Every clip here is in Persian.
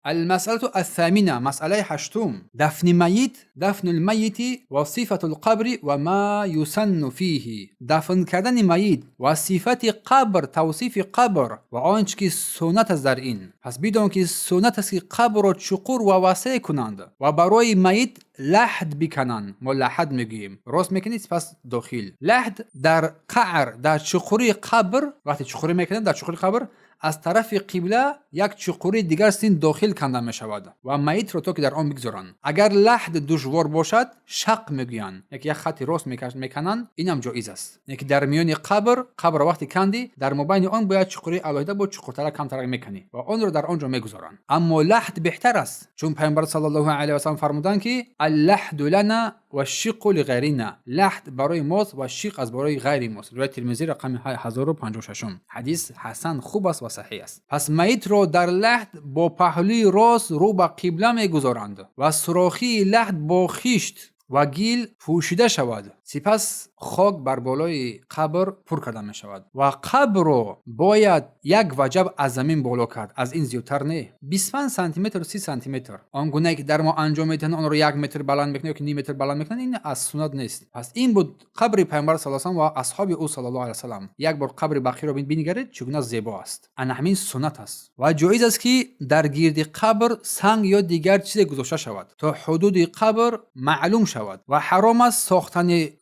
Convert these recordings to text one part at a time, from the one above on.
المسألة الثامنة، مسألة هشتم، دفن میت، دفن المیت و صفت القبر و ما یسن فیه. دفن کردن میت و صفت قبر، توصیف قبر و آنچه که سنت است در این. پس بدون که سنت است که قبر را چقور و واسع کنند و برای میت لحد بکنن. ما لحد میگیم، راست میکنید پس داخل لحد در قعر، در چقوری قبر. وقتی چقوری میکنن در چقوری قبر، از طرف قبله یک چقوری دیگر سین داخل کنده می شود و میت رو تو که در آن بگذارن. اگر لحد دشوار باشد شق میگوین، یک خط راست میکنن، اینم جایز است. یکی در میان قبر وقتی کندی، در مابین آن باید چقوری علیحده با چقورتر کمتر میکنی و آن رو در آنجا میگذارن. اما لحد بهتر است، چون پیامبر صلی الله علیه و سلم فرمودن که اللحد لنا و الشق لغیرنا. لحد برای ماست و شق از برای غیر ماست. روایت ترمذی رقم 1056. حدیث حسن خوب است و صحیح است. پس میت رو در لحد با پهلوی راست رو به قبله میگذارند و سوراخی لحد با خشت و گیل پوشیده شود. سپس خاک بر بالای قبر پر کرده می شود و قبر رو باید یک وجب از زمین بالا کرد، از این زیادتر نه. 25 سانتی متر و 30 سانتی متر آنگونه که در ما انجام میدن آن رو 1 متر بلند میکنه که نیم متر بلند میکنن، این از سنت نیست. پس این بود قبر پیامبر صلی الله علیه و آله و اصحاب او صلی الله علیه و سلم. یک بار قبر بقیع رو ببینید چگونه زیبا است. ان همین سنت است و جایز است که در گرد قبر سنگ یا دیگر چیز گذاشته شود تا حدود قبر معلوم شود و حرام است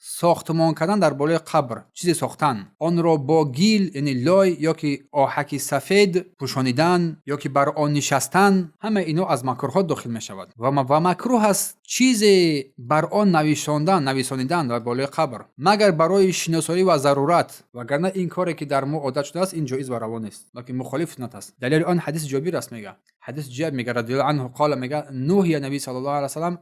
ساختمان کردن در بالای قبر، چیزی ساختن آن را با گیل یعنی لای یا که آهک سفید پوشانیدن یا که بر آن نشستن، همه اینا از مکروه داخل می شود و مکروه است چیزی بر آن نویساندن در بالای قبر مگر برای شناسایی و ضرورت، وگرنه این کاری که در ما عادت شده است این جایز و روا نیست، بلکه مخالف سنت است. دلیل آن حدیث جابر است، میگه حدیث جابر میگه رضی الله عنه قال، میگه نهی نبی صلی الله علیه و سلم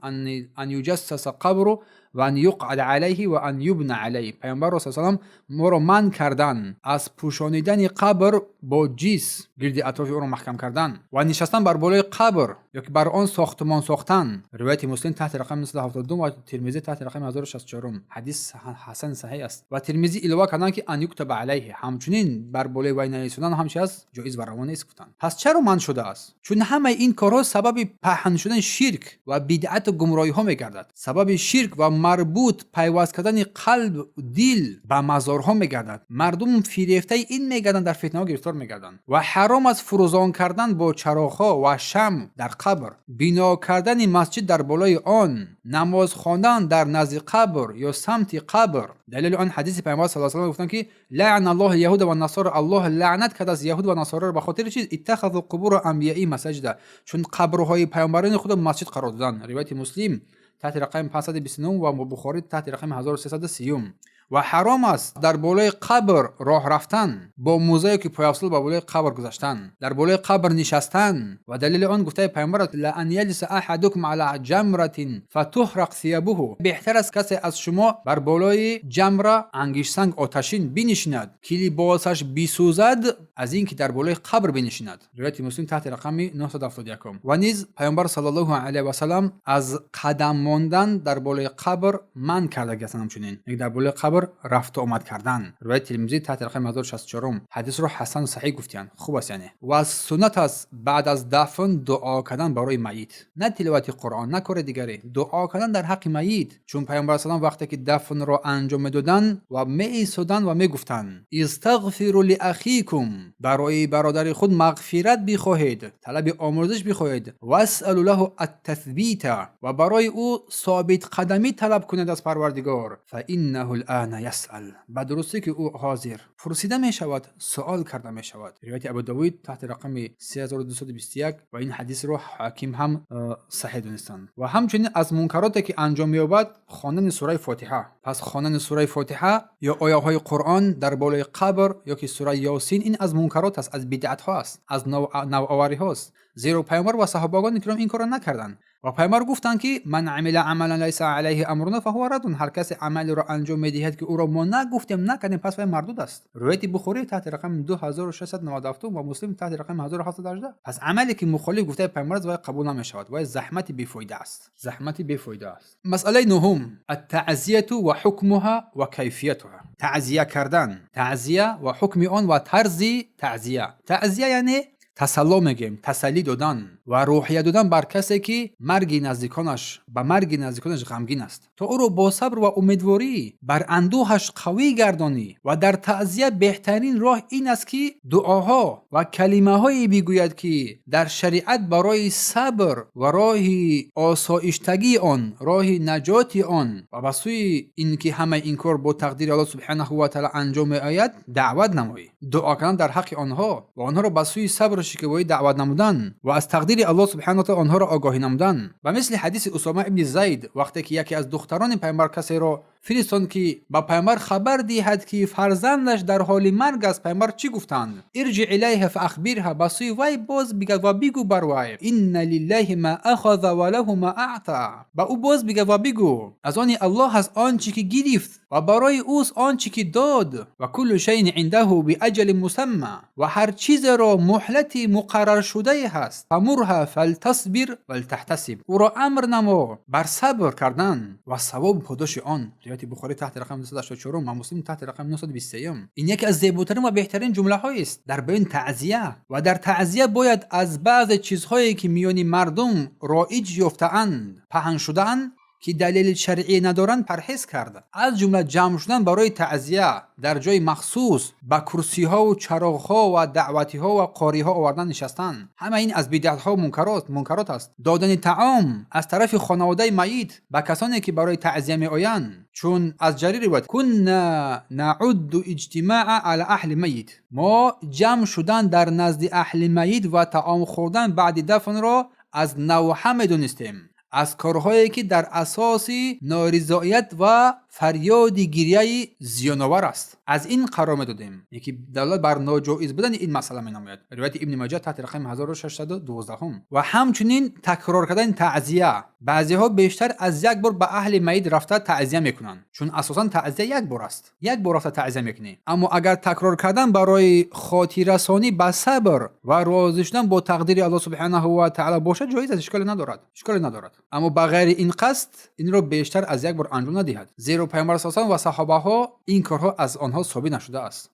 ان یجسس قبر و ان یقعد علیه و ان یبنى علیه. پیامبر رسول الله صلی الله علیه و ما را منع کردن از پوشانیدن قبر با جیس، گرد اطراف او را محکم کردن و نشستن بر بالای قبر یا که بر آن ساختمان ساختن. روایت مسلم تحت رقم 972 و ترمذی تحت رقم 1064. حدیث حسن صحیح است و ترمذی اضافه کردن که ان یکتب علیه، همچنین بر بالای وی نویسیدن همش از جایز و روا نیست گفتن. پس چرا منع شده است؟ چون همه این کارها سبب پهن شدن شرک و بدعت و گمراهی ها میگردد. سبب شرک و مربوط پیوست کردن قلب و دل به مزارها میگردد. مردم فریفته این میگردن، در فتنه ها گرفتار میگردن و حرام از فروزان کردن با چراغ‌ها و شمع در قبر، بنا کردن مسجد در بالای آن، نماز خواندن در نزد قبر یا سمت قبر. دلیل آن حدیث پیامبر صلی الله علیه و آله گفتن که لعن الله الیهود و النصارى، الله لعنت کرده از یهود و نصارا را به خاطر چیز اتخذوا قبور انبیاء مساجد، چون قبرهای پیامبران خود مسجد قرار دادن. روایت مسلم تحت رقم 529 و بخاری تحت رقم 1330. و حرام است در بالای قبر راه رفتن، با موزه که پایافصل با بالای قبر گذاشتن، در بالای قبر نشستن. و دلیل آن گفته پیامبر لئن یجلس احدکم علی جمره فتحرق ثيابه، بهتر است کسی از شما بر بالای جمره، انگیش سنگ آتشین بنشیند که لباسش بسوزد از این که در بالای قبر بنشیند. روایت مسلم تحت رقم 971. و نیز پیامبر صلی الله علیه و سلم از قدم ماندن در بالای قبر من کرده گفتن، همچنین در بالای قبر رفت و آمد کردن. روایت ترمذی تحت رقم 1064. حدیث رو حسن صحیح گفتن، خوب است. یعنی و سنت است بعد از دفن دعا کردن برای میت، نه تلاوت قرآن، نه کار دیگری، دعا کردن در حق میت. چون پیامبر صلی الله علیه و وقتی که دفن را انجام میدادن و میایستادن و میگفتن استغفروا لاخیکم، برای برادر خود مغفرت بخواهید، طلب آمرزش بخواهید، واسالوا له التثبیت، و برای او ثابت قدمی طلب کنید از پروردگار، فانه الان یسأل، به درستی که او حاضر پرسیده می شود، سوال کرده می شود. روایت ابو داوود تحت رقم 3221 و این حدیث رو حاکم هم صحیح دونستند. و همچنین از منکراتی که انجام می‌یابد خواندن سوره فاتحه. پس خواندن سوره فاتحه یا آیه های قرآن در بالای قبر یا که سوره یاسین، این از منکرات است، از بدعت ها است، از نوآوری هاست. زیرا پیامبر و صحابگان کرام این کارو نکردند و پیامبر گفتند که من عمل عملا لیس علیه امرنا فهو رد، هر کسی عمل را انجام میدهد که او را ما نگفتیم نکردیم پس وی مردود است. روایت بخاری تحت رقم 2697 و مسلم تحت رقم 1718. پس عملی که مخالف گفته پیامبر است وی قبول نمیشود، وی زحمت بیفایده است، زحمت بیفایده است. مسئله نهم التعزیه و حکمها و کیفیتها. تعزیه کردن، تعزیه و حکم آن و طرز تعزیه. تعزیه یعنی تسلی میگیم، تسلی دادن و روحیه دادن بر کسی که مرگ نزدیکانش غمگین است. تو او را با صبر و امیدواری بر اندوهش قوی گردانی و در تعزیه بهترین راه این است که دعاها و کلمه هایی بگوید که در شریعت برای صبر و راه آسایشتگی آن، راه نجات آن و به سوی اینکه همه این کار با تقدیر الله سبحانه و تعالی انجام میآید دعوت نمایی. دعا کردن در حق آنها و آنها را به سوی صبر و شکیبایی دعوت نمودن و از تقدیر الله سبحانه و تعالی آنها را آگاهی نمودن. و مثل حدیث اسامه ابن زید وقتی که یکی از دختران پیامبر کسی را فرستاد که با پیامبر خبر دهد که فرزندش در حال مرگ است، پیامبر چی گفتند؟ ارجع الیه فاخبرها، بسوی وی باز بگو و بگو بر وی ان لله ما اخذ و له ما اعطى، با او باز بگو و بگو از آن الله هست آنچه که گرفت و برای اوست آنچه که داد و کل شیء عنده باجل مسمى، و هر چیز را مهلت مقرر شده هست. فمرها فلتصبر ولتحتسب، او را امر نما بر صبر کردن و ثواب پاداش آن. روایت بخاری تحت رقم 284 و مسلم تحت رقم 923. این یکی از زیباترین و بهترین جمله هایی است در بیان تعزیه. و در تعزیه باید از بعض چیزهایی که میان مردم رایج یافته‌اند، پهن شده‌اند که دلیل شرعی ندارند پرهیز کرد. از جمله جمع شدن برای تعزیه در جای مخصوص با کرسی ها و چراغ ها و دعوتی ها و قاری ها آوردن نشستن، همه این از بدعت ها و منکرات است. دادن طعام از طرف خانواده میت به کسانی که برای تعزیه می آیند، چون از جریر روایت کنا نعد اجتماع علی اهل میت، ما جمع شدن در نزد اهل میت و طعام خوردن بعد دفن را از نوحه میدونستیم، از کارهایی که در اساس نارضایت و فریاد گریه زیان‌آور است. از این قرار می‌دادیم یکی دلالت بر ناجایز بودن این مسئله می‌نماید. روایت ابن ماجه تحت رقم 1612. و همچنین تکرار کردن تعزیه، بعضی‌ها بیشتر از یک بار به اهل میت رفته تعزیه میکنند، چون اساساً تعزیه یک بار است، یک بار رفته تعزیه میکنی. اما اگر تکرار کردن برای خاطر رسانی به صبر و راضی شدن با تقدیر الله سبحانه و تعالی باشد، جایز است، اشکالی ندارد. اما بغیر این قصد این را بیشتر از یک بار انجام ندهد، زیرا پیامبر صلی الله علیه و صحابه ها این کارها از آنها ثابت نشده است.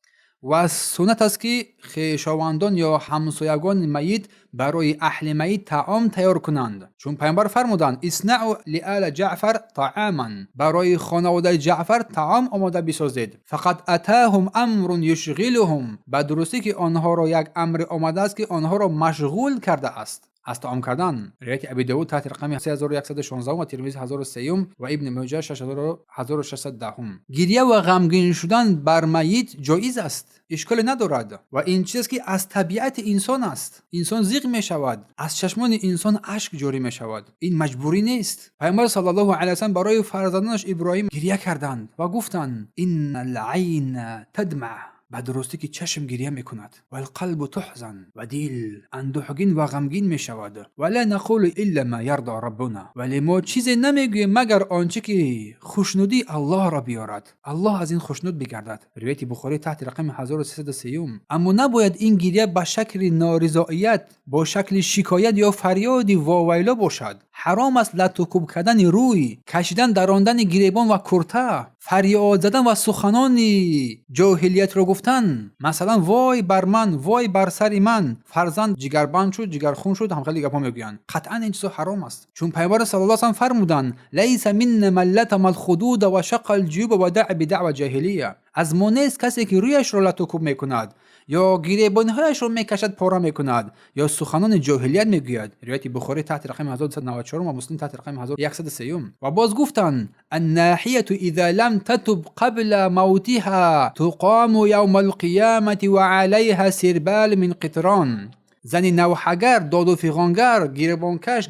و سنت است که خویشاوندان یا همسایگان میت برای اهل میت طعام تیار کنند، چون پیامبر فرمودند اصنعوا لآل جعفر طعاما، برای خانواده جعفر طعام آماده بسازید. فقط اتاهم امر یشغلهم، به درستی که آنها را یک امر آمده است که آنها را مشغول کرده است از طعام کردن. روایت ابی داود تحت رقم 3116 و ترمذی 1003 و ابن ماجه 6610. گریه و غمگین شدن بر میت جایز است، اشکال ندارد و این چیزی که از طبیعت انسان است. انسان زیغ می شود، از چشمان انسان اشک جاری می شود، این مجبوری نیست. پیامبر صلی الله علیه و سلم برای فرزندانش ابراهیم گریه کردند و گفتند ان العین تدمع، به درستی که چشم گریه میکند و القلب تحزن، و دل اندوهگین و غمگین میشود. ولا نقول الا ما یرضی ربنا، ولی ما چیزی نمیگوییم مگر آنچه که خوشنودی الله را بیارد، الله از این خوشنود بگردد. روایت بخاری تحت رقم 1330. اما نباید این گریه به شکل نارضایت، با شکل شکایت یا فریاد واویلا باشد. حرام است لطوکوب کردن روی، کشیدن دراندن گریبان و کرته، فریاد زدن و سخنان جاهلیت را گفتن، مثلا وای بر من، وای بر سر من، فرزند جگربند شد، جگرخون شد، هم خیلی گپا میگویند. قطعا این چیزا حرام است، چون پیامبر صلی الله علیه و آله فرمودند لیس من ملت الخدود و شق الجیوب و دع بدعوى جاهلیه، از ما نیست کسی که رویش را لطوکوب میکند یا گریبان‌هایش را میکشد پاره میکند یا سخنان جاهلیت میگوید. روایت بخاری تحت رقم 1294 و مسلم تحت رقم 1103. و باز گفتند الناحیه اذا لم تتب قبل موتها تقام یوم القیامه و علیها سربال من قطران، زنی نوحگر، داد و فیغانگر،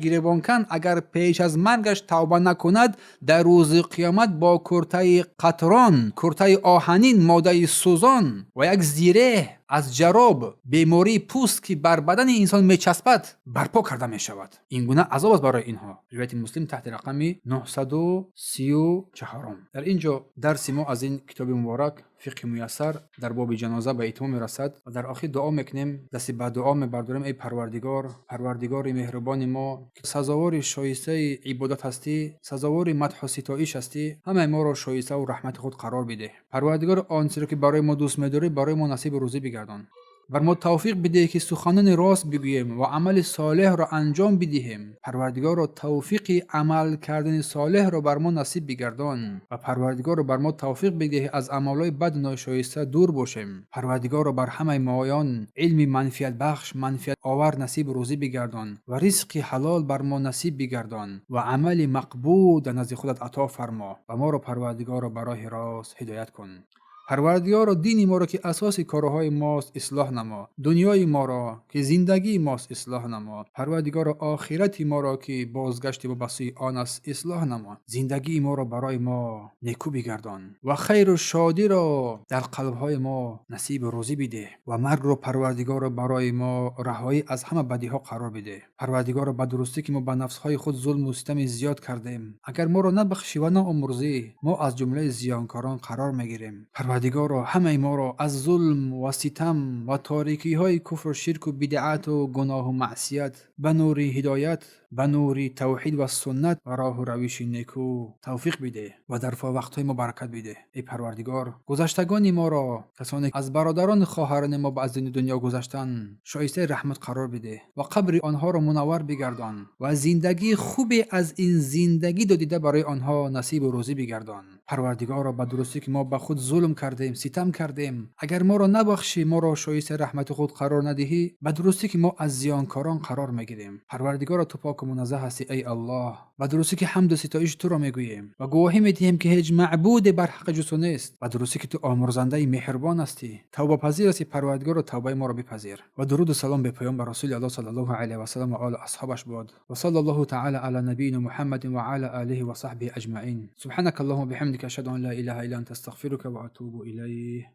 گریبانکن اگر پیش از مرگش توبه نکند، در روز قیامت با کرته قطران، کرته آهنین، ماده سوزان و یک زیره از جراب، بیماری پوست که بر بدن انسان میچسبد برپا کرده میشود. این گونه عذاب است برای اینها. روایت مسلم تحت رقم 934. در اینجا درس ما از این کتاب مبارک فقه میسر در باب جنازه به اتمام میرسد و در آخر دعا میکنیم، دست به دعا میبرداریم. ای پروردگار مهربان ما که سزاوار شایسته عبادت هستی، سزاوار مدح و ستایش هستی، همه ما را شایسته و رحمت خود قرار بده. پروردگار آن چیزی که برای ما دوست می‌داری برای ما نصیب روزی بگردان. بر ما توفیق بده که سخنان راست بگوییم و عمل صالح را انجام بدهیم. پروردگار توفیق عمل کردن صالح را بر ما نصیب بگردان و پروردگار بر ما توفیق بده از اعمال بد ناشایسته دور باشیم. پروردگار بر همه مایان علم منفعت بخش منفعت آور نصیب روزی بگردان و رزق حلال بر ما نصیب بگردان و عمل مقبول در نزد خودت عطا فرما و ما را پروردگار بر راه راست هدایت کن. پروردگار دین ما را که اساس کارهای ماست اصلاح نما، دنیای ما را که زندگی ماست اصلاح نما، پروردگار آخرت ما را که بازگشت و بسوی آن است اصلاح نما، زندگی ما را برای ما نیکو بگردان و خیر و شادی را در قلبهای ما نصیب روزی بده و مرگ را پروردگار برای ما رهایی از همه بدی ها قرار بده. پروردگار به درستی که ما به نفسهای خود ظلم و ستم زیاد کردیم، اگر ما را نبخشی و نامرزی، ما از جمله زیانکاران قرار میگیریم. پروردگارا همه ما را از ظلم و ستم و تاریکی های کفر و شرک و بدعت و گناه و معصیت به نور هدایت، به نور توحید و سنت و راه و روش نیکو توفیق بده و در وقت های ما برکت بده. ای پروردگار، گذشتگان ما را، کسانی از برادران خواهران ما از دنیا گذشتن، شایسته رحمت قرار بده و قبر آنها را منور بگردان و زندگی خوبی از این زندگی دادیده برای آنها نصیب و روزی بگردان. پروردگار را به درستی که ما به خود ظلم کردیم، ستم کردیم، اگر ما را نبخشی، ما را شایسته رحمت خود قرار ندهی، به درستی که ما از زیانکاران قرار میگیریم. پروردگار تو پاک و منزه هستی ای الله، به درستی که حمد و ستایش تو را میگوییم و گواهی میدهیم که هیچ معبود بر حق جز تو نیست، به درستی که تو آمرزنده مهربان هستی، توبه پذیر هستی. پروردگار توبه ما را بپذیر و درود و سلام به پیامبر رسول الله صلی الله علیه و سلم و آل اصحابش باد و صلی الله تعالی علی نبینا محمد و علی آله و صحبه اجمعین. سبحانك اللهم وبحمدك اشهد ان لا اله الا انت استغفرك واتوب الیه.